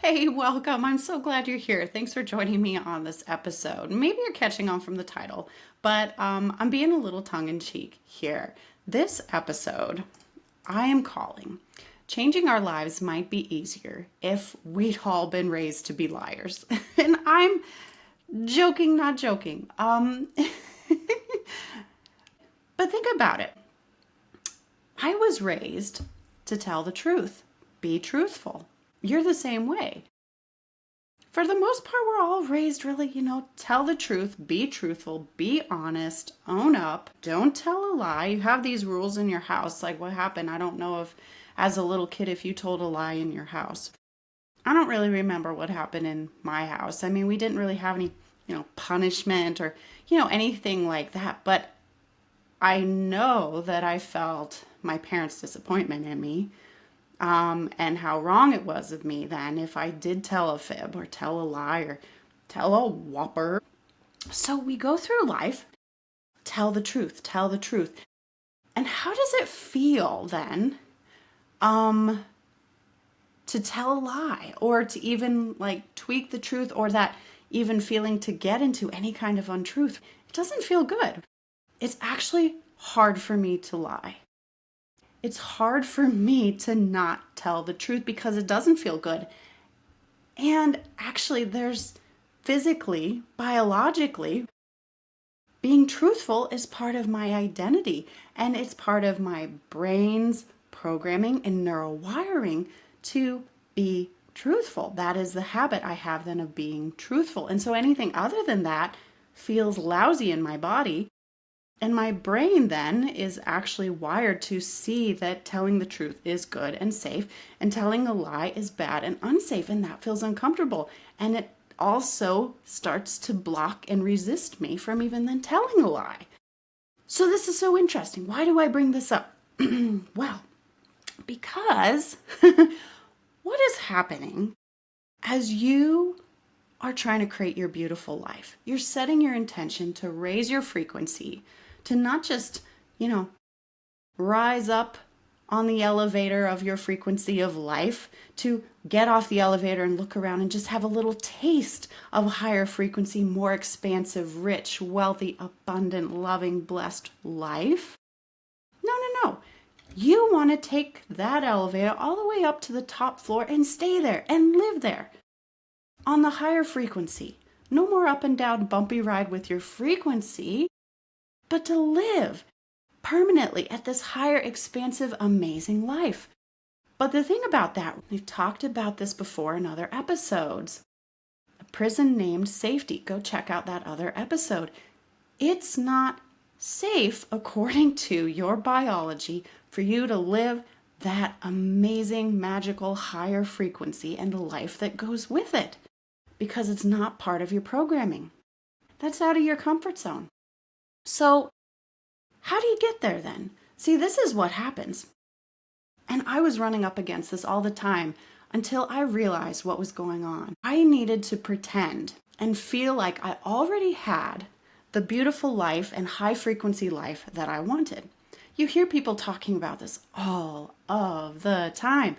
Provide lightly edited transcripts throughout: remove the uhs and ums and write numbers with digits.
Hey, welcome. I'm so glad you're here. Thanks for joining me on this episode. Maybe you're catching on from the title, but I'm being a little tongue in cheek here. This episode, I am calling Changing Our Lives Might Be Easier If We'd All Been Raised to Be Liars. And I'm joking, not joking. But think about it. I was raised to tell the truth, be truthful. You're the same way. For the most part, we're all raised really, tell the truth, be truthful, be honest, own up, don't tell a lie. You have these rules in your house. Like what happened? I don't know if, as a little kid, if you told a lie in your house. I don't really remember what happened in my house. I mean, we didn't really have any, punishment or, anything like that. But I know that I felt my parents' disappointment in me, and how wrong it was of me then if I did tell a fib or tell a lie or tell a whopper. So we go through life, tell the truth, tell the truth. And how does it feel then to tell a lie or to even like tweak the truth, or that even feeling to get into any kind of untruth? It doesn't feel good. It's actually hard for me to lie. It's hard for me to not tell the truth because it doesn't feel good. And actually, there's physically, biologically, being truthful is part of my identity, and it's part of my brain's programming and neurowiring to be truthful. That is the habit I have then of being truthful. And so anything other than that feels lousy in my body. And my brain then is actually wired to see that telling the truth is good and safe, and telling a lie is bad and unsafe, and that feels uncomfortable. And it also starts to block and resist me from even then telling a lie. So this is so interesting. Why do I bring this up? Well, because what is happening as you are trying to create your beautiful life? You're setting your intention to raise your frequency, to not just, rise up on the elevator of your frequency of life, to get off the elevator and look around and just have a little taste of a higher frequency, more expansive, rich, wealthy, abundant, loving, blessed life. No, no, no. You want to take that elevator all the way up to the top floor and stay there and live there on the higher frequency. No more up and down bumpy ride with your frequency, but to live permanently at this higher, expansive, amazing life. But the thing about that, we've talked about this before in other episodes. A prison named safety. Go check out that other episode. It's not safe, according to your biology, for you to live that amazing, magical, higher frequency and the life that goes with it, because it's not part of your programming. That's out of your comfort zone. So how do you get there then? See, this is what happens. And I was running up against this all the time until I realized what was going on. I needed to pretend and feel like I already had the beautiful life and high frequency life that I wanted. You hear people talking about this all of the time.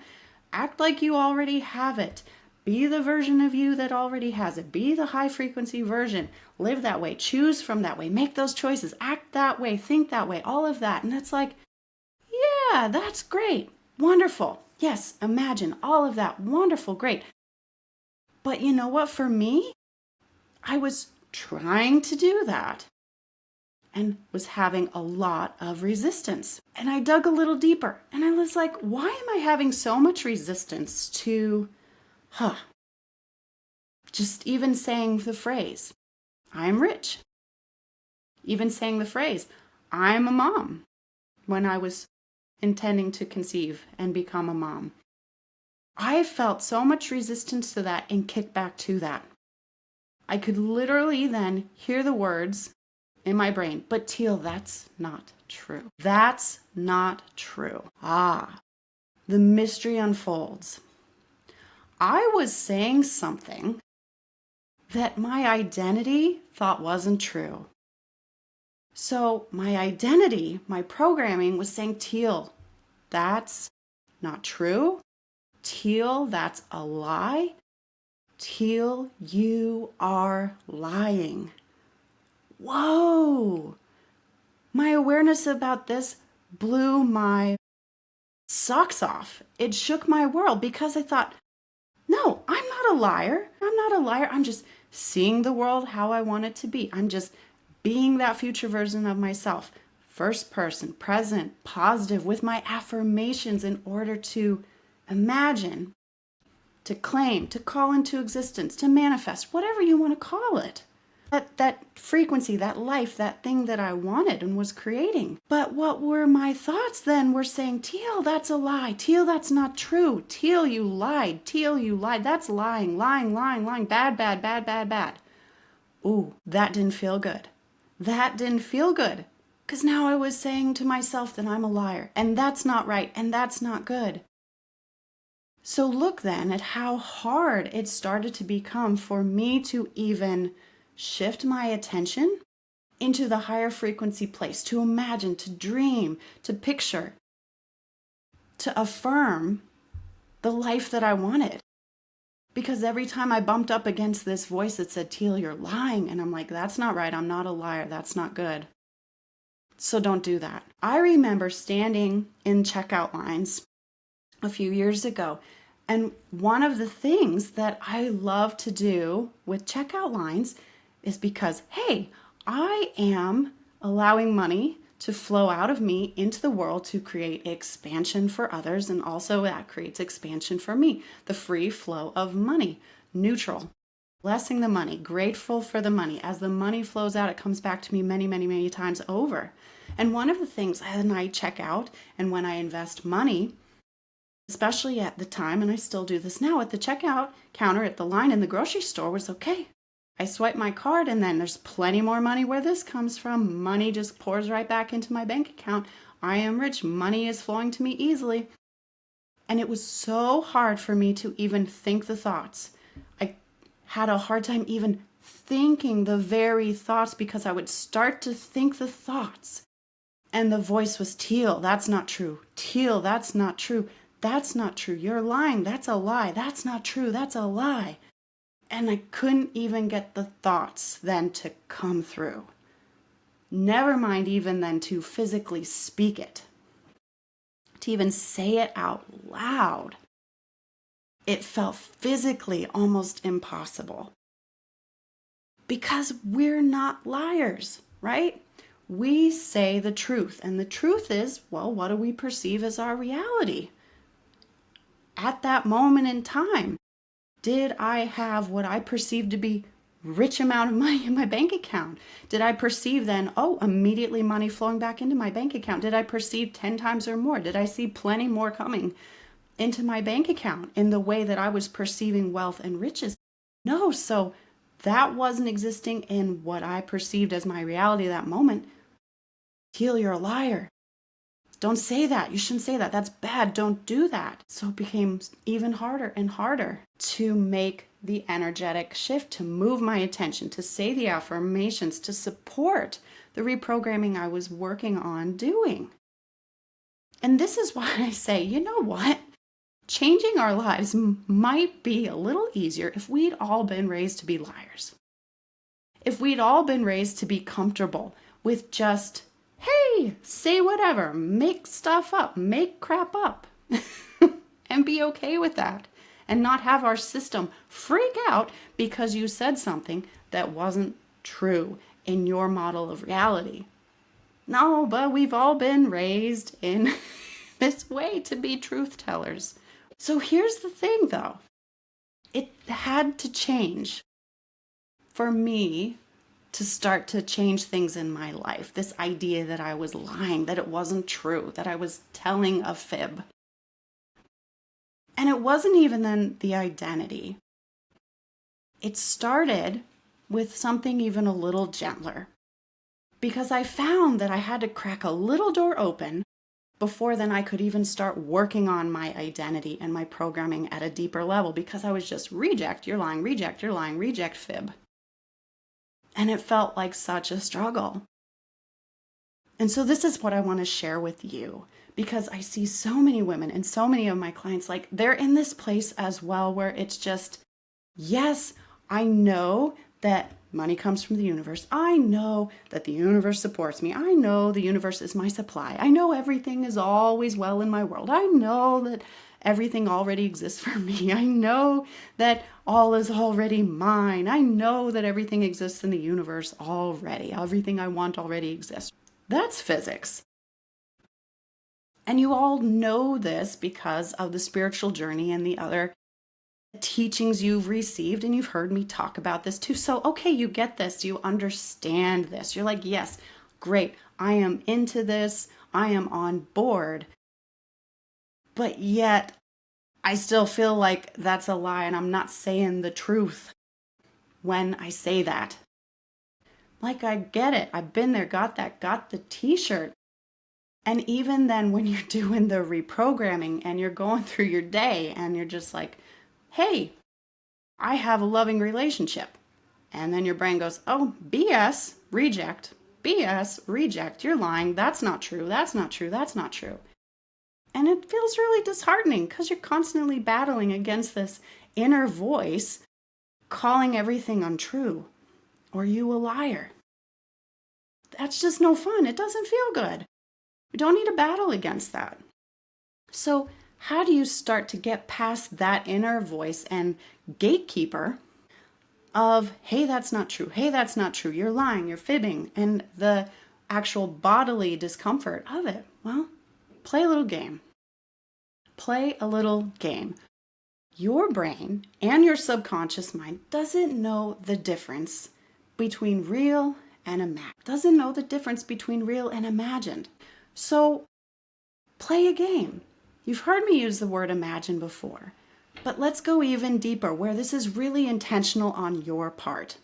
Act like you already have it. Be the version of you that already has it. Be the high frequency version. Live that way. Choose from that way. Make those choices. Act that way. Think that way. All of that. And it's like, yeah, that's great. Wonderful. Yes, imagine all of that. Wonderful. Great. But you know what? For me, I was trying to do that and was having a lot of resistance. And I dug a little deeper and I was like, why am I having so much resistance to just even saying the phrase, I'm rich. Even saying the phrase, I'm a mom, when I was intending to conceive and become a mom. I felt so much resistance to that and kickback to that. I could literally then hear the words in my brain, but Teal, that's not true. That's not true. The mystery unfolds. I was saying something that my identity thought wasn't true. So my identity, my programming was saying, Teal, that's not true. Teal, that's a lie. Teal, you are lying. Whoa! My awareness about this blew my socks off. It shook my world because I thought, no, I'm not a liar. I'm not a liar. I'm just seeing the world how I want it to be. I'm just being that future version of myself. First person, present, positive, with my affirmations in order to imagine, to claim, to call into existence, to manifest, whatever you want to call it. That frequency, that life, that thing that I wanted and was creating. But what were my thoughts then? Were saying, Teal, that's a lie. Teal, that's not true. Teal, you lied. Teal, you lied. That's lying, lying, lying, lying. Bad, bad, bad, bad, bad. Ooh, that didn't feel good. That didn't feel good. Because now I was saying to myself that I'm a liar. And that's not right. And that's not good. So look then at how hard it started to become for me to even shift my attention into the higher frequency place, to imagine, to dream, to picture, to affirm the life that I wanted. Because every time I bumped up against this voice that said, Teal, you're lying. And I'm like, that's not right. I'm not a liar. That's not good. So don't do that. I remember standing in checkout lines a few years ago. And one of the things that I love to do with checkout lines is because, hey, I am allowing money to flow out of me into the world to create expansion for others. And also that creates expansion for me. The free flow of money, neutral, blessing the money, grateful for the money. As the money flows out, it comes back to me many, many, many times over. And one of the things when I check out and when I invest money, especially at the time, and I still do this now, at the checkout counter at the line in the grocery store was okay. I swipe my card and then there's plenty more money where this comes from. Money just pours right back into my bank account. I am rich. Money is flowing to me easily. And it was so hard for me to even think the thoughts. I had a hard time even thinking the very thoughts because I would start to think the thoughts. And the voice was, Teal, that's not true. Teal, that's not true. That's not true. You're lying. That's a lie. That's not true. That's a lie. And I couldn't even get the thoughts then to come through. Never mind even then to physically speak it. To even say it out loud. It felt physically almost impossible. Because we're not liars, right? We say the truth. And the truth is, well, what do we perceive as our reality? At that moment in time, did I have what I perceived to be rich amount of money in my bank account? Did I perceive then, immediately money flowing back into my bank account? Did I perceive 10 times or more? Did I see plenty more coming into my bank account in the way that I was perceiving wealth and riches? No, so that wasn't existing in what I perceived as my reality that moment. Teal, you're a liar. Don't say that. You shouldn't say that. That's bad. Don't do that. So it became even harder and harder to make the energetic shift, to move my attention, to say the affirmations, to support the reprogramming I was working on doing. And this is why I say, you know what? Changing our lives might be a little easier if we'd all been raised to be liars. If we'd all been raised to be comfortable with just, hey, say whatever, make stuff up, make crap up, and be okay with that, and not have our system freak out because you said something that wasn't true in your model of reality. No, but we've all been raised in this way to be truth tellers. So here's the thing, though. It had to change for me to start to change things in my life. This idea that I was lying, that it wasn't true, that I was telling a fib. And it wasn't even then the identity. It started with something even a little gentler. Because I found that I had to crack a little door open before then I could even start working on my identity and my programming at a deeper level, because I was just reject, you're lying, reject, you're lying, reject, fib. And it felt like such a struggle. And so this is what I want to share with you, because I see so many women and so many of my clients, like they're in this place as well where it's just, Yes, I know that money comes from the universe. I know that the universe supports me. I know the universe is my supply. I know everything is always well in my world. I know that everything already exists for me. I know that all is already mine. I know that everything exists in the universe already. Everything I want already exists. That's physics. And you all know this because of the spiritual journey and the other teachings you've received, and you've heard me talk about this too. So, okay, you get this, you understand this. You're like, yes, great, I am into this, I am on board. But yet, I still feel like that's a lie, and I'm not saying the truth when I say that. Like, I get it, I've been there, got that, got the t shirt. And even then, when you're doing the reprogramming and you're going through your day and you're just like, hey, I have a loving relationship. And then your brain goes, oh, BS, reject, BS, reject. You're lying. That's not true. That's not true. That's not true. And it feels really disheartening because you're constantly battling against this inner voice calling everything untrue or you a liar. That's just no fun. It doesn't feel good. We don't need to battle against that. So, how do you start to get past that inner voice and gatekeeper of, hey, that's not true, hey, that's not true, you're lying, you're fibbing, and the actual bodily discomfort of it? Well, play a little game. Play a little game. Your brain and your subconscious mind doesn't know the difference between real and imagined. Doesn't know the difference between real and imagined. So play a game. You've heard me use the word imagine before, but let's go even deeper where this is really intentional on your part.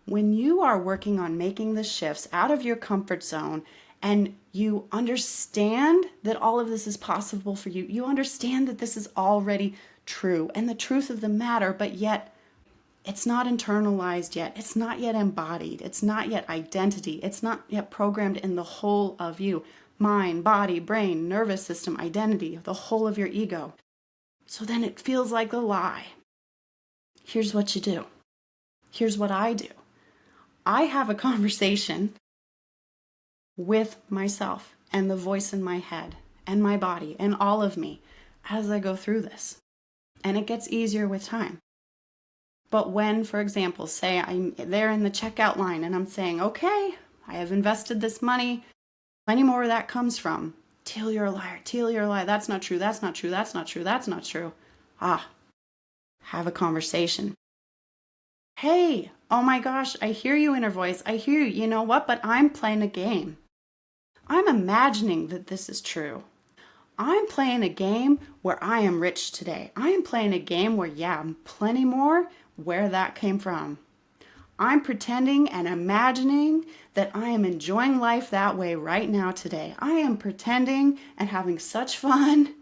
When you are working on making the shifts out of your comfort zone and you understand that all of this is possible for you, you understand that this is already true and the truth of the matter, but yet it's not internalized yet. It's not yet embodied. It's not yet identity. It's not yet programmed in the whole of you. Mind, body, brain, nervous system, identity, the whole of your ego. So then it feels like a lie. Here's what you do. Here's what I do. I have a conversation with myself and the voice in my head and my body and all of me as I go through this. And it gets easier with time. But when, for example, say I'm there in the checkout line and I'm saying, okay, I have invested this money, plenty more where that comes from. Teal, you're a liar. Teal, you're a liar. That's not true. That's not true. That's not true. That's not true. Have a conversation. Hey, oh my gosh, I hear you, inner voice. I hear you. You know what? But I'm playing a game. I'm imagining that this is true. I'm playing a game where I am rich today. I am playing a game where, yeah, I'm plenty more where that came from. I'm pretending and imagining that I am enjoying life that way right now today. I am pretending and having such fun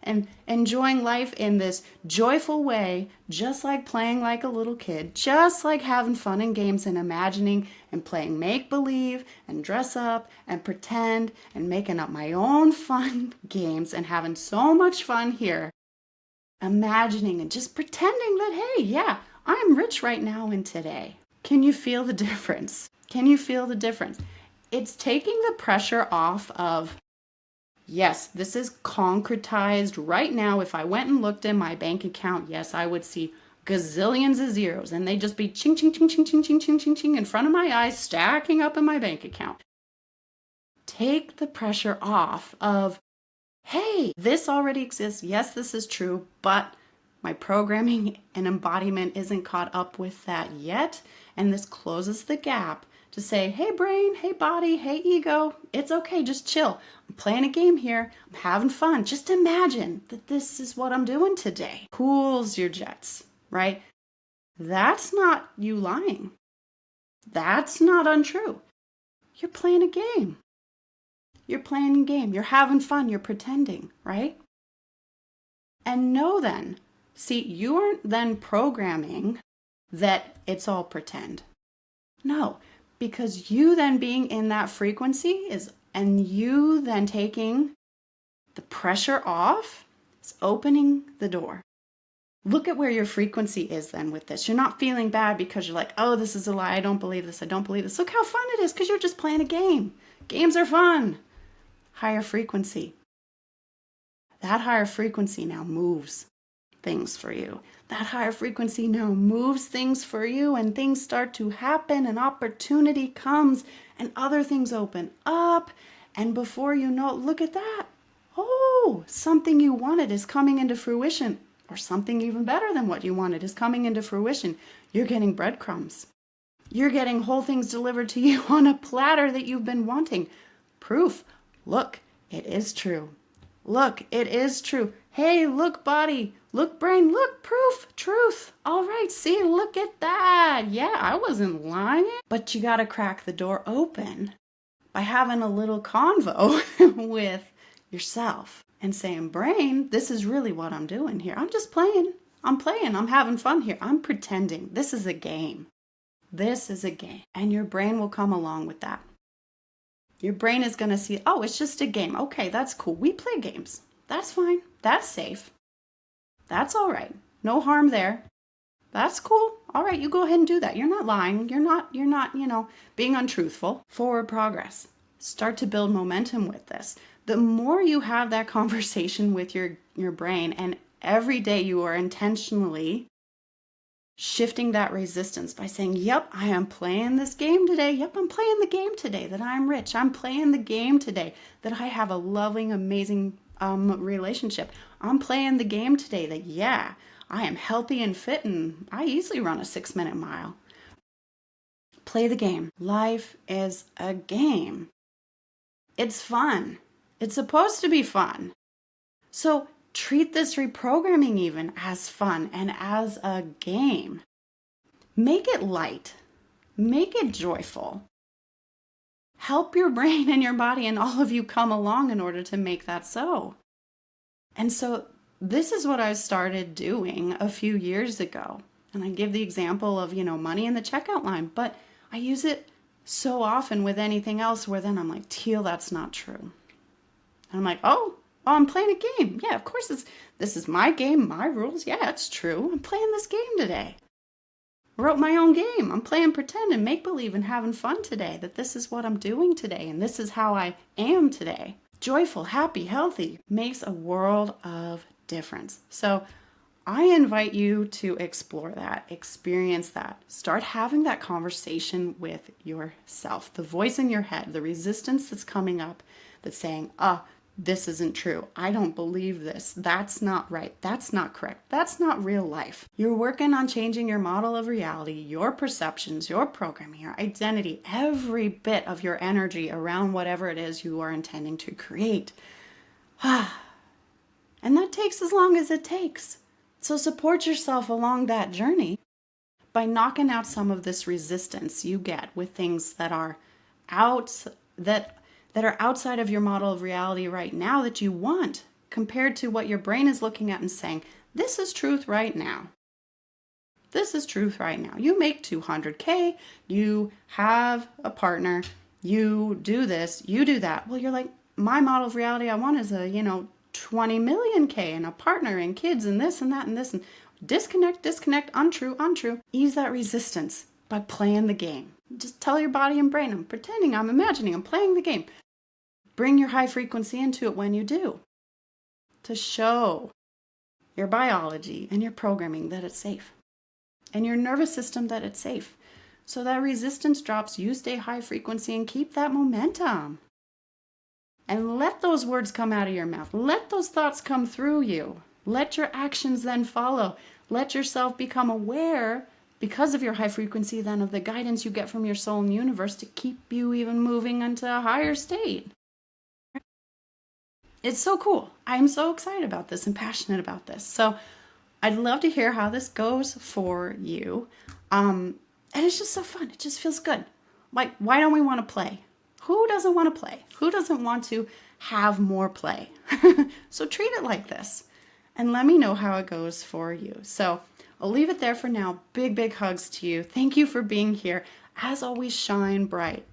and enjoying life in this joyful way, just like playing like a little kid, just like having fun in games and imagining and playing make-believe and dress up and pretend and making up my own fun games and having so much fun here. Imagining and just pretending that, hey, yeah, I'm rich right now and today. Can you feel the difference? Can you feel the difference? It's taking the pressure off of, yes, this is concretized right now. If I went and looked in my bank account, yes, I would see gazillions of zeros and they'd just be ching, ching, ching, ching, ching, ching, ching, ching, ching in front of my eyes, stacking up in my bank account. Take the pressure off of, hey, this already exists. Yes, this is true, but my programming and embodiment isn't caught up with that yet. And this closes the gap to say, hey brain, hey body, hey ego, it's okay, just chill. I'm playing a game here. I'm having fun. Just imagine that this is what I'm doing today. Cools your jets, right? That's not you lying. That's not untrue. You're playing a game. You're playing a game. You're having fun. You're pretending, right? And know then, see, you aren't then programming that it's all pretend. No, because you then being in that frequency is, and you then taking the pressure off, is opening the door. Look at where your frequency is then with this. You're not feeling bad because you're like, oh, this is a lie. I don't believe this. I don't believe this. Look how fun it is because you're just playing a game. Games are fun. Higher frequency. That higher frequency now moves things for you. That higher frequency now moves things for you, and things start to happen, and opportunity comes, and other things open up. And before you know it, look at that. Oh, something you wanted is coming into fruition, or something even better than what you wanted is coming into fruition. You're getting breadcrumbs. You're getting whole things delivered to you on a platter that you've been wanting. Proof. Look, it is true. Look, it is true. Hey, look, body. Look, brain. Look, proof. Truth. All right, see, look at that. Yeah, I wasn't lying. But you got to crack the door open by having a little convo with yourself and saying, brain, this is really what I'm doing here. I'm just playing. I'm having fun here. I'm pretending. This is a game. This is a game. And your brain will come along with that. Your brain is going to see, oh, it's just a game. Okay, that's cool. We play games. That's fine. That's safe. That's all right. No harm there. That's cool. All right, you go ahead and do that. You're not lying. You're not, being untruthful. Forward progress. Start to build momentum with this. The more you have that conversation with your brain, and every day you are intentionally shifting that resistance by saying, yep, I am playing this game today. Yep, I'm playing the game today that I'm rich. I'm playing the game today that I have a loving, amazing relationship. I'm playing the game today that, yeah, I am healthy and fit and I easily run a 6-minute mile. Play the game. Life is a game. It's fun. It's supposed to be fun. So treat this reprogramming even as fun and as a game. Make it light. Make it joyful. Help your brain and your body and all of you come along in order to make that so. And so this is what I started doing a few years ago. And I give the example of, money in the checkout line, but I use it so often with anything else where then I'm like, Teal, that's not true. And I'm like, oh, I'm playing a game. Yeah, of course this is my game, my rules. Yeah, it's true. I'm playing this game today. I wrote my own game. I'm playing pretend and make-believe and having fun today, that this is what I'm doing today and this is how I am today. Joyful, happy, healthy makes a world of difference. So I invite you to explore that, experience that, start having that conversation with yourself. The voice in your head, the resistance that's coming up that's saying, this isn't true. I don't believe this. That's not right. That's not correct. That's not real life. You're working on changing your model of reality, your perceptions, your programming, your identity, every bit of your energy around whatever it is you are intending to create. And that takes as long as it takes. So support yourself along that journey by knocking out some of this resistance you get with things that are outside of your model of reality right now that you want, compared to what your brain is looking at and saying, this is truth right now. This is truth right now. You make 200K, you have a partner, you do this, you do that. Well, you're like, my model of reality I want is a, 20 million K and a partner and kids and this and that and this and disconnect, untrue. Ease that resistance by playing the game. Just tell your body and brain, I'm pretending, I'm imagining, I'm playing the game. Bring your high frequency into it when you do, to show your biology and your programming that it's safe, and your nervous system that it's safe. So that resistance drops, you stay high frequency and keep that momentum. And let those words come out of your mouth. Let those thoughts come through you. Let your actions then follow. Let yourself become aware, because of your high frequency, then of the guidance you get from your soul and universe to keep you even moving into a higher state. It's so cool. I'm so excited about this and passionate about this. So I'd love to hear how this goes for you. And it's just so fun. It just feels good. Like, why don't we want to play? Who doesn't want to play? Who doesn't want to have more play? So treat it like this and let me know how it goes for you. So I'll leave it there for now. Big, big hugs to you. Thank you for being here. As always, shine bright.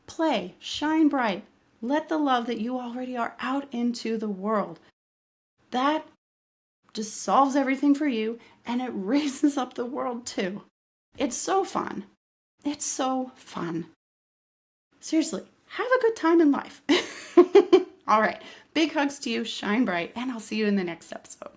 Play, shine bright. Let the love that you already are out into the world. That just solves everything for you, and it raises up the world too. It's so fun. It's so fun. Seriously, have a good time in life. All right. Big hugs to you. Shine bright. And I'll see you in the next episode.